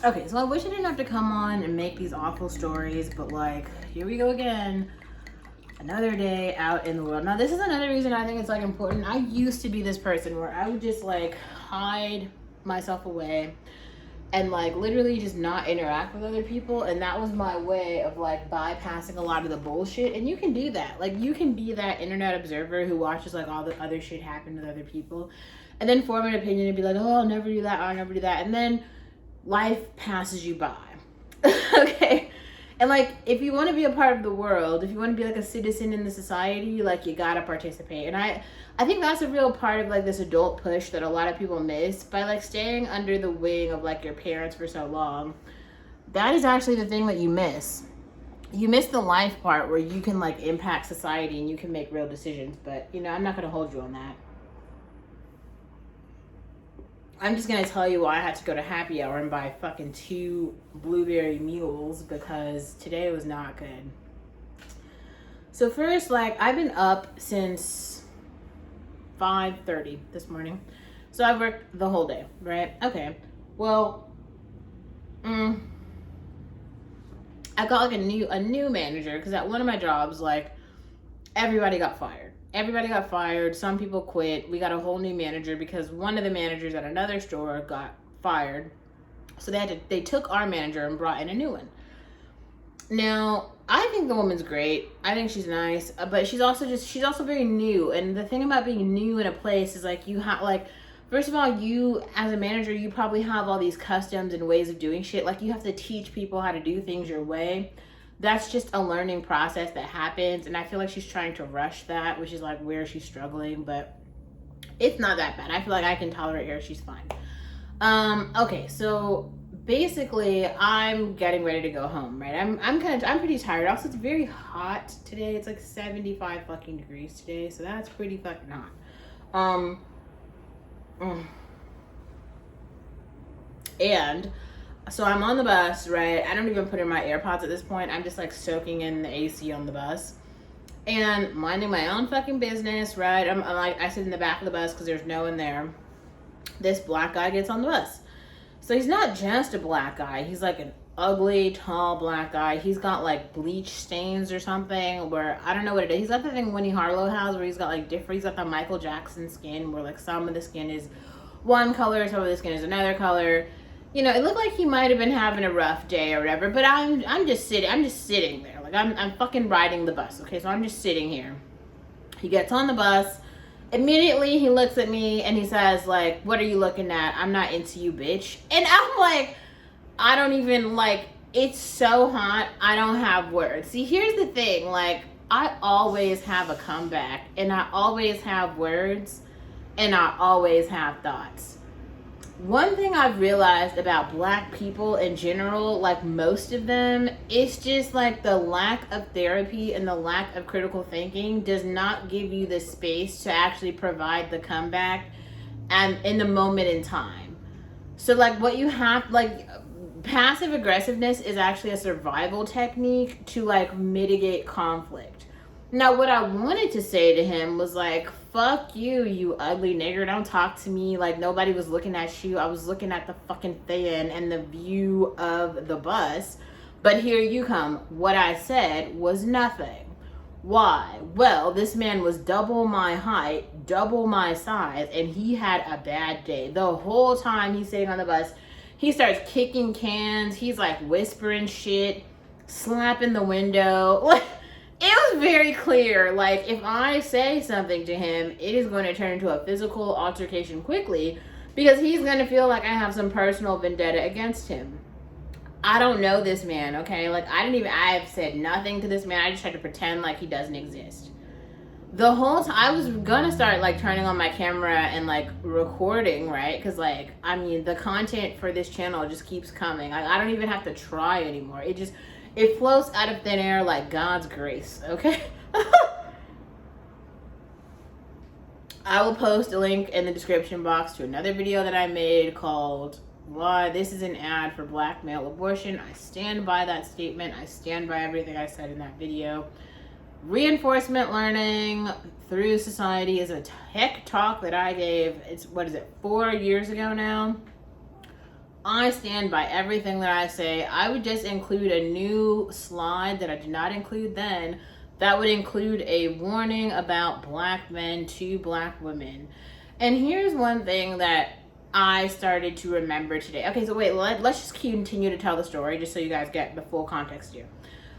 Okay, so I wish I didn't have to come on and make these awful stories, but like, here we go again. Another day out in the world. Now, this is another reason I think it's like important. I used to be this person where I would just like hide myself away and like literally just not interact with other people, and that was my way of like bypassing a lot of the bullshit. And you can do that. Like, you can be that internet observer who watches like all the other shit happen with other people and then form an opinion and be like, oh, I'll never do that, I'll never do that, and then life passes you by. Okay, and like, if you want to be a part of the world, if you want to be like a citizen in the society, like, you gotta participate. And I think that's a real part of like this adult push that a lot of people miss by like staying under the wing of like your parents for so long. That is actually the thing that you miss. You miss the life part where you can like impact society and you can make real decisions. But you know, I'm not gonna hold you on that. I'm just gonna tell you why I had to go to happy hour and buy fucking 2 blueberry mules, because today was not good. So first, like, I've been up since 5:30 this morning. So I've worked the whole day, right? Okay. Well, I got like a new manager, because at one of my jobs, like, everybody got fired. Some people quit. We got a whole new manager because one of the managers at another store got fired. So they took our manager and brought in a new one. Now, I think the woman's great. I think she's nice, but she's also very new. And the thing about being new in a place is like, you have like, first of all, you as a manager, you probably have all these customs and ways of doing shit. Like, you have to teach people how to do things your way. That's just a learning process that happens, and I feel like she's trying to rush that, which is like where she's struggling, but it's not that bad. I feel like I can tolerate her. She's fine. Okay, so basically I'm getting ready to go home, right? I'm pretty tired. Also, it's very hot today. It's like 75 fucking degrees today, so that's pretty fucking hot. And so I'm on the bus, right? I don't even put in my AirPods at this point. I'm just like soaking in the AC on the bus and minding my own fucking business, right? I'm like, I sit in the back of the bus because there's no one there. This black guy gets on the bus. So he's not just a black guy. He's like an ugly, tall black guy. He's got like bleach stains or something, where I don't know what it is. He's got the thing Winnie Harlow has, where he's got like different, he's got the Michael Jackson skin, where like some of the skin is one color, some of the skin is another color. You know, it looked like he might have been having a rough day or whatever, but I'm just sitting there. Like, I'm fucking riding the bus, okay? So I'm just sitting here. He gets on the bus. Immediately, he looks at me and he says, like, what are you looking at? I'm not into you, bitch. And I'm like, I don't even, like, it's so hot. I don't have words. See, here's the thing. Like, I always have a comeback, and I always have words, and I always have thoughts. One thing I've realized about black people in general, like most of them, is just like the lack of therapy and the lack of critical thinking does not give you the space to actually provide the comeback and in the moment in time. So like, what you have, like, passive aggressiveness is actually a survival technique to like mitigate conflict. Now, what I wanted to say to him was like, fuck you, you ugly nigger. Don't talk to me. Like, nobody was looking at you. I was looking at the fucking fan and the view of the bus. But here you come. What I said was nothing. Why? Well, this man was double my height, double my size, and he had a bad day. The whole time he's sitting on the bus, he starts kicking cans. He's like whispering shit, slapping the window. It was very clear, like, if I say something to him, it is going to turn into a physical altercation quickly, because he's going to feel like I have some personal vendetta against him. I don't know this man, okay? Like, I've said nothing to this man. I just tried to pretend like he doesn't exist. The whole time, I was going to start, like, turning on my camera and, like, recording, right? Because, like, I mean, the content for this channel just keeps coming. I don't even have to try anymore. It flows out of thin air like God's grace, okay? I will post a link in the description box to another video that I made called Why This is an Ad for Black Male Abortion. I stand by that statement. I stand by everything I said in that video. Reinforcement learning through society is a tech talk that I gave. It's, 4 years ago now? I stand by everything that I say. I would just include a new slide that I did not include then. That would include a warning about black men to black women. And here's one thing that I started to remember today. Okay, so wait, let's just continue to tell the story just so you guys get the full context here.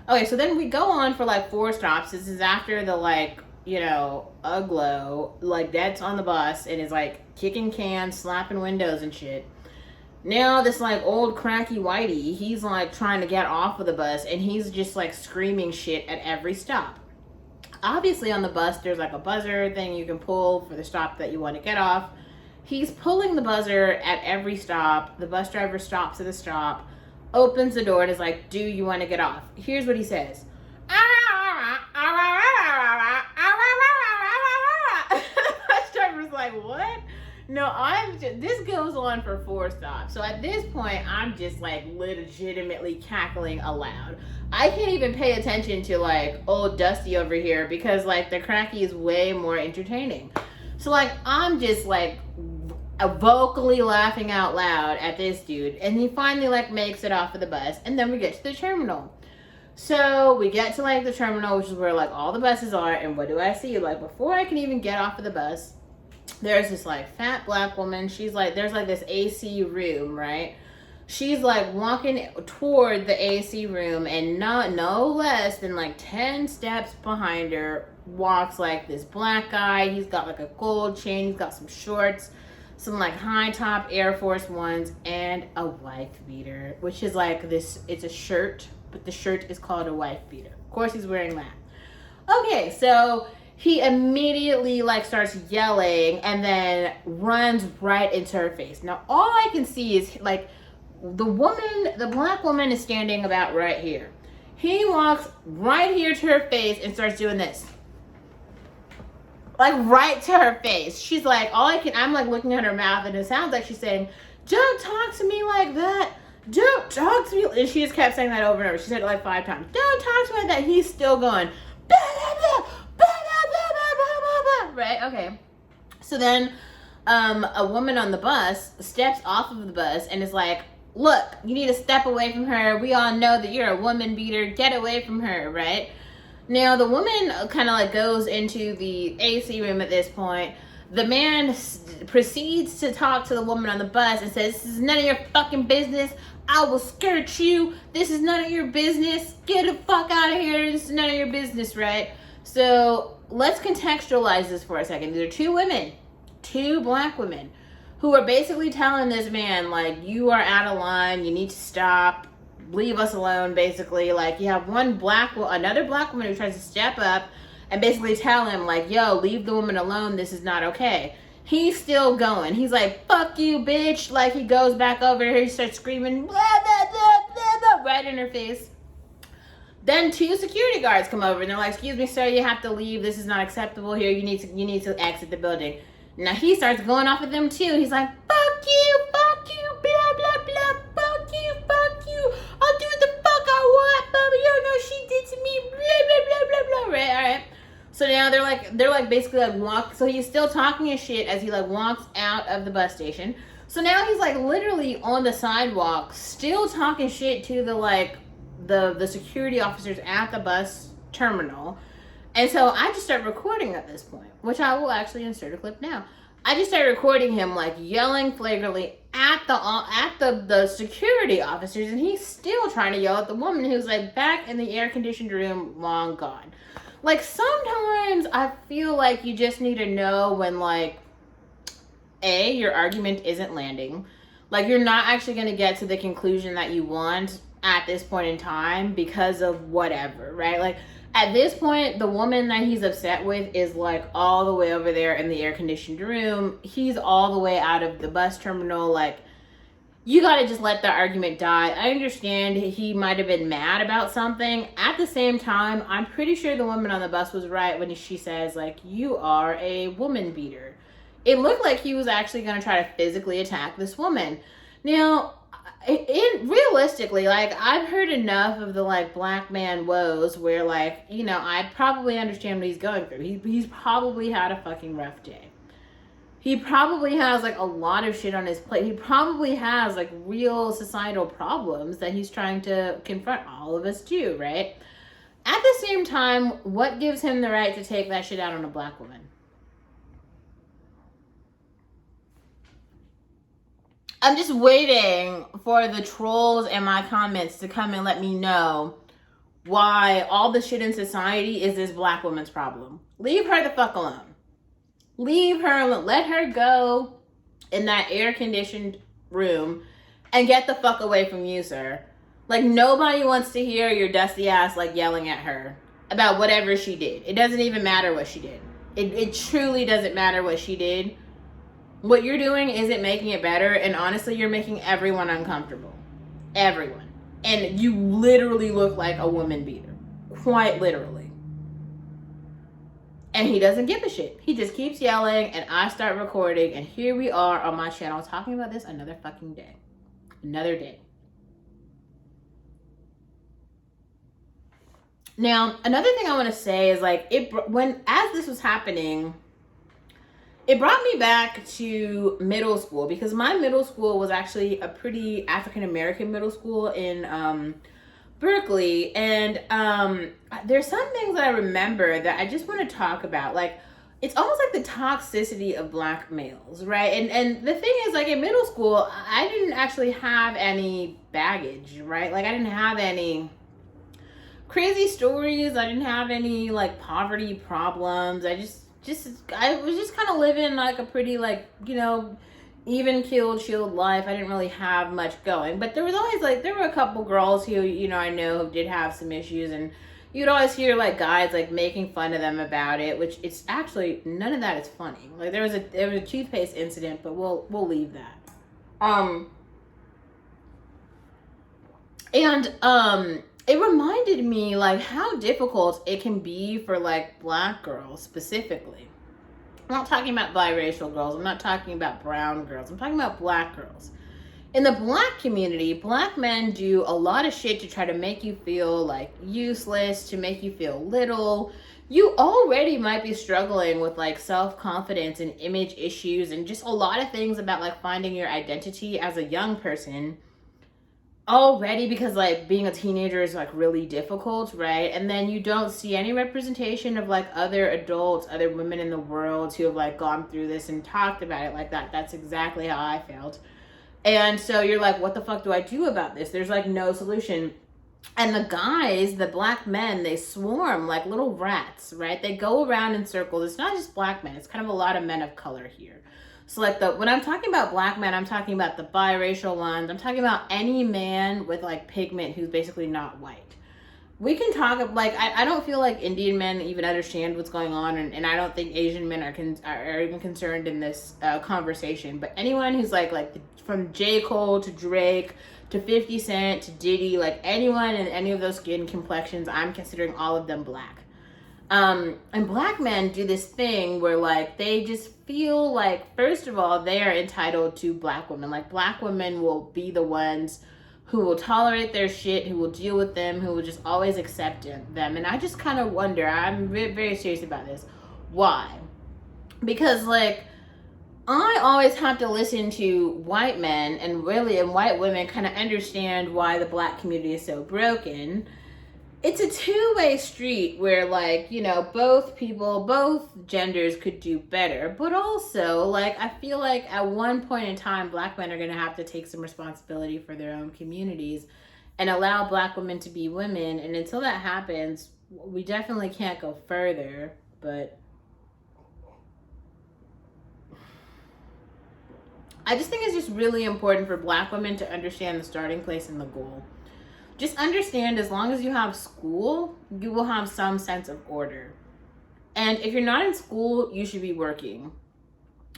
Okay, so then we go on for like 4 stops. This is after the like, you know, Uglo, like that's on the bus and is like kicking cans, slapping windows and shit. Now this like old cracky whitey, he's like trying to get off of the bus and he's just like screaming shit at every stop. Obviously on the bus there's like a buzzer thing you can pull for the stop that you want to get off. He's pulling the buzzer at every stop. The bus driver stops at the stop, opens the door and is like, do you want to get off? Here's what he says. The bus driver's like, what? No, this goes on for 4 stops. So at this point, I'm just like legitimately cackling aloud. I can't even pay attention to like old Dusty over here because like the cracky is way more entertaining. So like I'm just like vocally laughing out loud at this dude, and he finally like makes it off of the bus, and then we get to the terminal. So we get to like the terminal, which is where like all the buses are, and what do I see? Like before I can even get off of the bus, there's this like fat black woman. She's like, there's like this AC room, right? She's like walking toward the AC room, and no less than like 10 steps behind her walks like this black guy. He's got like a gold chain, he's got some shorts, some like high top Air Force Ones, and a wife beater, which is like this, it's a shirt, but the shirt is called a wife beater. Of course he's wearing that. Okay, so he immediately like starts yelling and then runs right into her face. Now all I can see is like the black woman is standing about right here. He walks right here to her face and starts doing this. Like right to her face. She's like, I'm like looking at her mouth and it sounds like she's saying, don't talk to me like that. Don't talk to me. And she just kept saying that over and over. She said it like 5 times. Don't talk to me like that. He's still going, blah, blah, blah, blah, blah, blah, blah, blah. Right? Okay. So then a woman on the bus steps off of the bus and is like, look, you need to step away from her. We all know that you're a woman beater. Get away from her, right? Now, the woman kind of like goes into the AC room at this point. The man proceeds to talk to the woman on the bus and says, this is none of your fucking business. I will skirt you. This is none of your business. Get the fuck out of here. This is none of your business, right? So let's contextualize this for a second. These are 2 women, 2 black women, who are basically telling this man, like, you are out of line. You need to stop. Leave us alone, basically. Like, you have another black woman who tries to step up and basically tell him, like, yo, leave the woman alone. This is not okay. He's still going. He's like, fuck you, bitch. Like, he goes back over here. He starts screaming, blah, blah, blah, blah, blah, right in her face. Then 2 security guards come over and they're like, excuse me, sir, you have to leave. This is not acceptable here. You need to exit the building. Now he starts going off at them too. He's like, fuck you, blah, blah, blah, fuck you. I'll do what the fuck I want, Bubba. You don't know what she did to me, blah, blah, blah, blah, blah. Right, all right. So now they're like basically like so he's still talking his shit as he like walks out of the bus station. So now he's like literally on the sidewalk, still talking shit to the security officers at the bus terminal. And so I just start recording at this point, which I will actually insert a clip now. I just started recording him like yelling flagrantly at the security officers, and he's still trying to yell at the woman who's like back in the air-conditioned room, long gone. Like, sometimes I feel like you just need to know when, like, A, your argument isn't landing. Like, you're not actually going to get to the conclusion that you want at this point in time because of whatever, right? Like, at this point, the woman that he's upset with is, like, all the way over there in the air-conditioned room. He's all the way out of the bus terminal, like, you gotta just let the argument die. I understand he might have been mad about something. At the same time, I'm pretty sure the woman on the bus was right when she says, like, you are a woman beater. It looked like he was actually gonna try to physically attack this woman. Now, realistically, like, I've heard enough of the, like, black man woes where, like, you know, I probably understand what he's going through. He's probably had a fucking rough day. He probably has like a lot of shit on his plate. He probably has like real societal problems that he's trying to confront. All of us do, right? At the same time, what gives him the right to take that shit out on a black woman? I'm just waiting for the trolls and my comments to come and let me know why all the shit in society is this black woman's problem. Leave her the fuck alone. Leave her alone. Let her go in that air-conditioned room and get the fuck away from you, sir. Like, nobody wants to hear your dusty ass, like, yelling at her about whatever she did. It doesn't even matter what she did. It truly doesn't matter what she did. What you're doing isn't making it better, and honestly, you're making everyone uncomfortable. Everyone. And you literally look like a woman beater. Quite literally. And he doesn't give a shit. He just keeps yelling, and I start recording, and here we are on my channel talking about this another fucking day. Another day. Now, another thing I want to say is, like, as this was happening, it brought me back to middle school, because my middle school was actually a pretty African-American middle school in Berkeley. And there's some things that I remember that I just want to talk about. Like, it's almost like the toxicity of black males, right? And the thing is, like, in middle school, I didn't actually have any baggage, right? Like, I didn't have any crazy stories. I didn't have any, like, poverty problems. I was just kind of living like a pretty, like, you know, even keeled, chilled life. I didn't really have much going, but there was always, like, there were a couple girls who, you know, I know who did have some issues, and you'd always hear, like, guys, like, making fun of them about it, which it's actually, none of that is funny. Like, there was a toothpaste incident, but we'll leave that. It reminded me, like, how difficult it can be for, like, black girls specifically. I'm not talking about biracial girls. I'm not talking about brown girls. I'm talking about black girls. In the black community, black men do a lot of shit to try to make you feel, like, useless, to make you feel little. You already might be struggling with, like, self-confidence and image issues and just a lot of things about, like, finding your identity as a young person already, because, like, being a teenager is, like, really difficult, right? And then you don't see any representation of, like, other adults, other women in the world who have, like, gone through this and talked about it like that. That's exactly how I felt. And so you're like, what the fuck do I do about this? There's, like, no solution. And the guys, the black men, they swarm like little rats, right? They go around in circles. It's not just black men. It's kind of a lot of men of color here. So, like, when I'm talking about black men, I'm talking about the biracial ones. I'm talking about any man with, like, pigment who's basically not white. We can talk, like, I don't feel like Indian men even understand what's going on, and I don't think Asian men are even concerned in this conversation. But anyone who's, like from J. Cole to Drake to 50 Cent to Diddy, like, anyone in any of those skin complexions, I'm considering all of them black. And black men do this thing where, like, they just feel like, first of all, they are entitled to black women. Like, black women will be the ones who will tolerate their shit, who will deal with them, who will just always accept them. And I just kind of wonder, I'm very serious about this. Why? Because, like, I always have to listen to white men and white women kind of understand why the black community is so broken. It's a two-way street where, like, you know, both genders could do better. But also, like, I feel like at one point in time, black men are going to have to take some responsibility for their own communities and allow black women to be women. And until that happens, we definitely can't go further. But I just think it's just really important for black women to understand the starting place and the goal. Just understand, as long as you have school, you will have some sense of order. And if you're not in school, you should be working.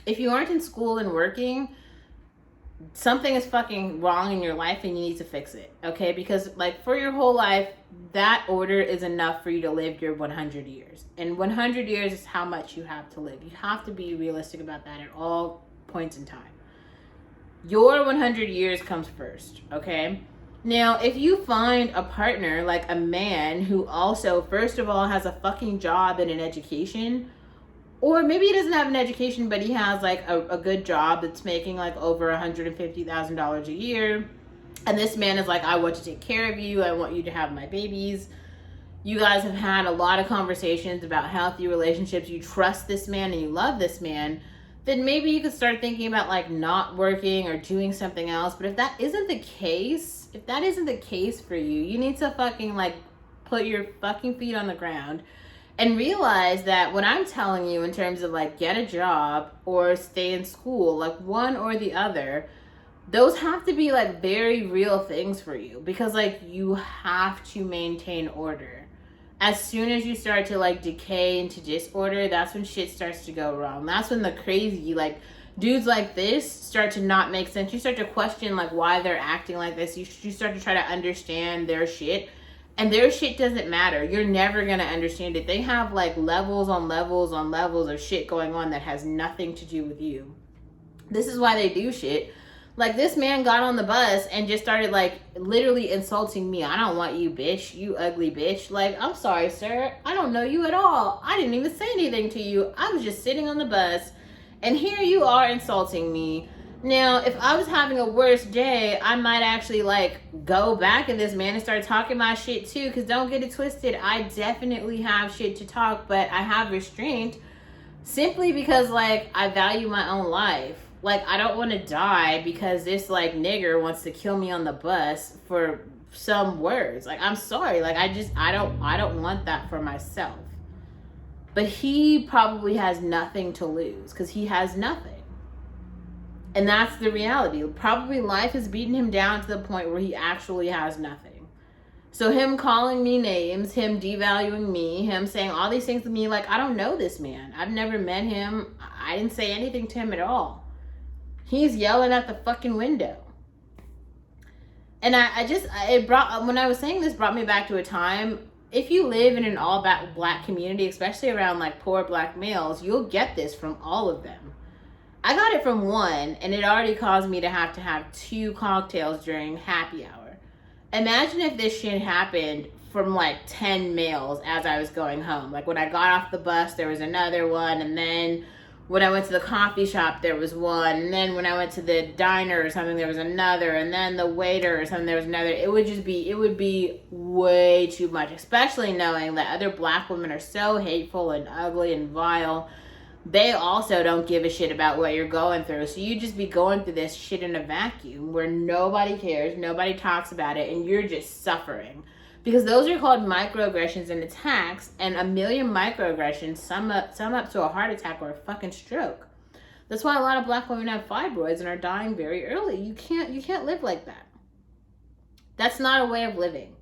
If you aren't in school and working, something is fucking wrong in your life and you need to fix it, okay? Because, like, for your whole life, that order is enough for you to live your 100 years. And 100 years is how much you have to live. You have to be realistic about that at all points in time. Your 100 years comes first, okay? Now, if you find a partner, like a man, who also, first of all, has a fucking job and an education, Or maybe he doesn't have an education, but he has like a good job that's making like over $150,000 a year. And this man is like, I want to take care of you. I want you to have my babies. You guys have had a lot of conversations about healthy relationships. You trust this man and you love this man. Then maybe you could start thinking about like not working or doing something else. But if that isn't the case, for you, you need to fucking like put your fucking feet on the ground and realize that what I'm telling you in terms of like get a job or stay in school, like one or the other, those have to be like very real things for you, because like you have to maintain order. As soon as you start to like decay into disorder, that's when shit starts to go wrong. That's when the crazy like dudes like this start to not make sense. You start to question like why they're acting like this. You start to try to understand their shit. And their shit doesn't matter. You're never going to understand it. They have like levels on levels on levels of shit going on that has nothing to do with you. This is why they do shit. Like this man got on the bus and just started like literally insulting me. I don't want you, bitch. You ugly bitch. Like, I'm sorry, sir. I don't know you at all. I didn't even say anything to you. I was just sitting on the bus and here you are insulting me. Now, if I was having a worse day, I might actually like go back at this man and start talking my shit too. Because don't get it twisted, I definitely have shit to talk, but I have restraint simply because like I value my own life. Like I don't want to die because this like nigger wants to kill me on the bus for some words. Like I'm sorry, like I don't want that for myself. But he probably has nothing to lose because he has nothing. And that's the reality. Probably life has beaten him down to the point where he actually has nothing. So him calling me names, him devaluing me, him saying all these things to me, like, I don't know this man. I've never met him. I didn't say anything to him at all. He's yelling at the fucking window. And when I was saying this, brought me back to a time. If you live in an all black community, especially around like poor black males, you'll get this from all of them. I got it from one, and it already caused me to have 2 cocktails during happy hour. Imagine if this shit happened from like 10 males as I was going home. Like when I got off the bus, there was another one, and then when I went to the coffee shop, there was one, and then when I went to the diner or something, there was another, and then the waiter or something, there was another. It would be way too much, especially knowing that other black women are so hateful and ugly and vile. They also don't give a shit about what you're going through. So you just be going through this shit in a vacuum where nobody cares, nobody talks about it, and you're just suffering. Because those are called microaggressions and attacks, and a million microaggressions sum up to a heart attack or a fucking stroke. That's why a lot of black women have fibroids and are dying very early. You can't live like that. That's not a way of living.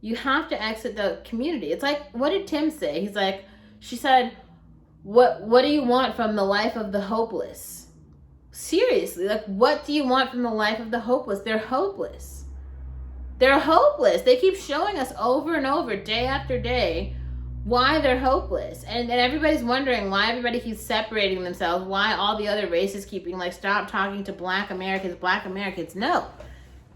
You have to exit the community. It's like, what did Tim say? She said, What do you want from the life of the hopeless? Seriously, like what do you want from the life of the hopeless? They're hopeless. They're hopeless. They keep showing us over and over, day after day, why they're hopeless. And everybody's wondering why everybody keeps separating themselves, why all the other races keep being like, stop talking to black Americans. No.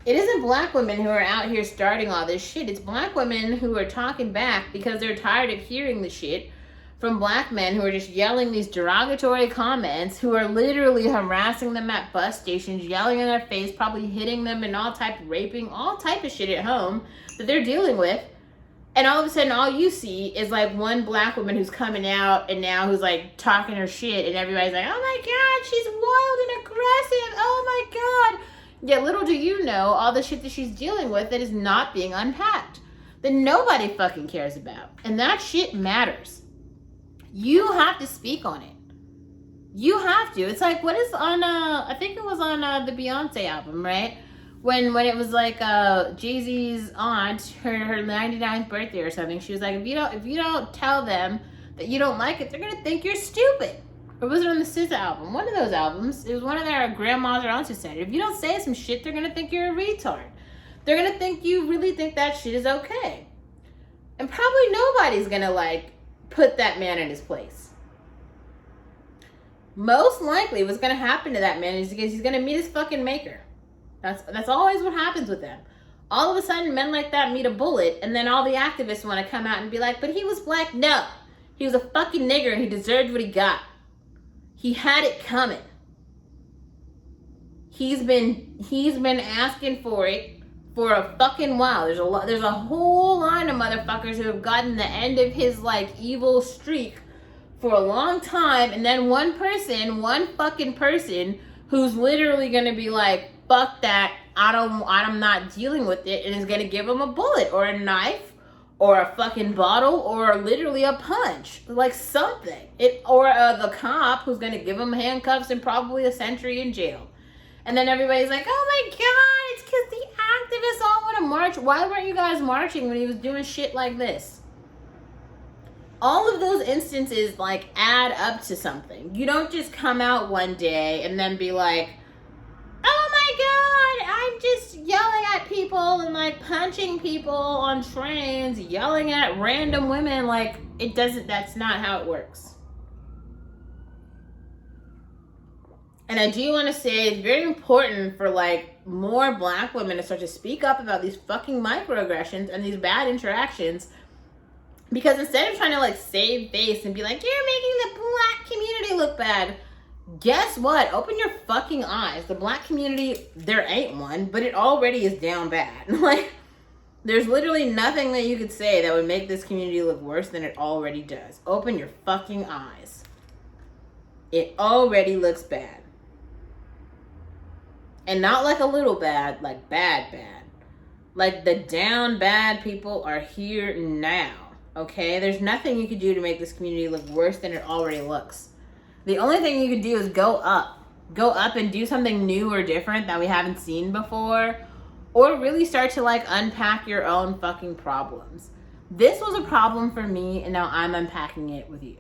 It isn't black women who are out here starting all this shit. It's black women who are talking back because they're tired of hearing the shit from black men who are just yelling these derogatory comments, who are literally harassing them at bus stations, yelling in their face, probably hitting them and raping, all type of shit at home that they're dealing with. And all of a sudden, all you see is like one black woman who's coming out and now who's like talking her shit, and everybody's like, oh my God, she's wild and aggressive. Oh my God. Yet little do you know all the shit that she's dealing with that is not being unpacked, that nobody fucking cares about. And that shit matters. You have to speak on it. You have to. It's like, what is on, I think it was on the Beyonce album, right? When it was like Jay-Z's aunt, her 99th birthday or something, she was like, if you don't tell them that you don't like it, they're going to think you're stupid. Or was it on the SZA album? One of those albums. It was one of their grandmas or aunts who said it. If you don't say some shit, they're going to think you're a retard. They're going to think you really think that shit is okay. And probably nobody's going to like put that man in his place. Most likely what's going to happen to that man is because he's going to meet his fucking maker. That's always what happens with them. All of a sudden, men like that meet a bullet, and then all the activists want to come out and be like, but he was black. No, He was a fucking nigger and he deserved what he got. He had it coming. He's been asking for it for a fucking while. There's a whole line of motherfuckers who have gotten the end of his like evil streak for a long time, and then one fucking person who's literally gonna be like, fuck that, I'm not dealing with it, and is gonna give him a bullet or a knife or a fucking bottle or literally a punch, like something. Or the cop who's gonna give him handcuffs and probably a century in jail. And then everybody's like, oh my god, it's because the activists all want to march. Why weren't you guys marching when he was doing shit like this? All of those instances like add up to something. You don't just come out one day and then be like, oh my god, I'm just yelling at people and like punching people on trains, yelling at random women. Like, that's not how it works. And I do want to say it's very important for like more black women to start to speak up about these fucking microaggressions and these bad interactions. Because instead of trying to like save face and be like, you're making the black community look bad, guess what? Open your fucking eyes. The black community, there ain't one, but it already is down bad. Like, there's literally nothing that you could say that would make this community look worse than it already does. Open your fucking eyes. It already looks bad. And not like a little bad, like bad. Like the down bad people are here now, okay? There's nothing you could do to make this community look worse than it already looks. The only thing you could do is go up. Go up and do something new or different that we haven't seen before. Or really start to like unpack your own fucking problems. This was a problem for me and now I'm unpacking it with you.